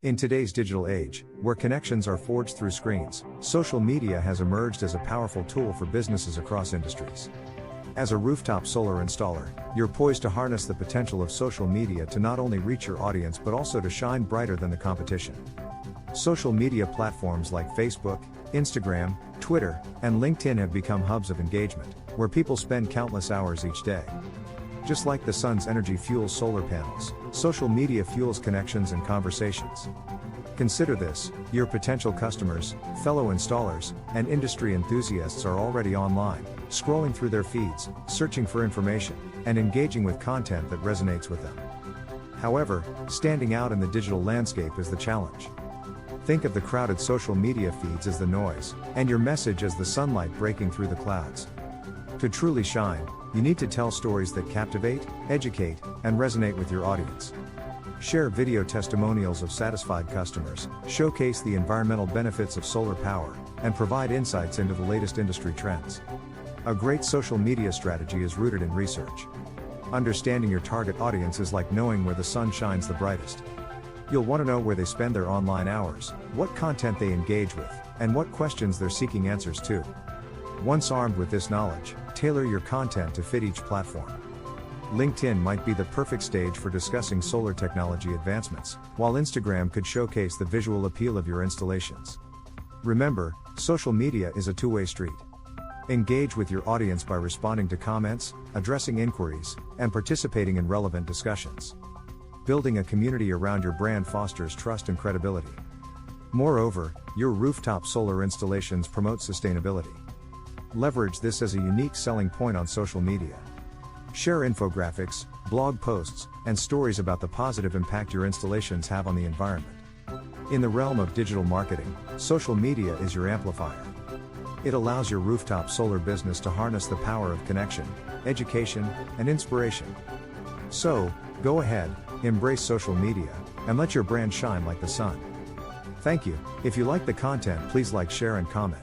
In today's digital age, where connections are forged through screens, social media has emerged as a powerful tool for businesses across industries. As a rooftop solar installer, you're poised to harness the potential of social media to not only reach your audience but also to shine brighter than the competition. Social media platforms like Facebook, Instagram, Twitter, and LinkedIn have become hubs of engagement, where people spend countless hours each day. Just like the sun's energy fuels solar panels, social media fuels connections and conversations. Consider this: your potential customers, fellow installers, and industry enthusiasts are already online, scrolling through their feeds, searching for information, and engaging with content that resonates with them. However, standing out in the digital landscape is the challenge. Think of the crowded social media feeds as the noise, and your message as the sunlight breaking through the clouds. To truly shine, you need to tell stories that captivate, educate, and resonate with your audience. Share video testimonials of satisfied customers, showcase the environmental benefits of solar power, and provide insights into the latest industry trends. A great social media strategy is rooted in research. Understanding your target audience is like knowing where the sun shines the brightest. You'll want to know where they spend their online hours, what content they engage with, and what questions they're seeking answers to. Once armed with this knowledge, tailor your content to fit each platform. LinkedIn might be the perfect stage for discussing solar technology advancements, while Instagram could showcase the visual appeal of your installations. Remember, social media is a two-way street. Engage with your audience by responding to comments, addressing inquiries, and participating in relevant discussions. Building a community around your brand fosters trust and credibility. Moreover, your rooftop solar installations promote sustainability. Leverage this as a unique selling point on social media. Share infographics, blog posts, and stories about the positive impact your installations have on the environment. In the realm of digital marketing, social media is your amplifier. It allows your rooftop solar business to harness the power of connection, education, and inspiration. So, go ahead, embrace social media, and let your brand shine like the sun. Thank you. If you like the content, please like, share, and comment.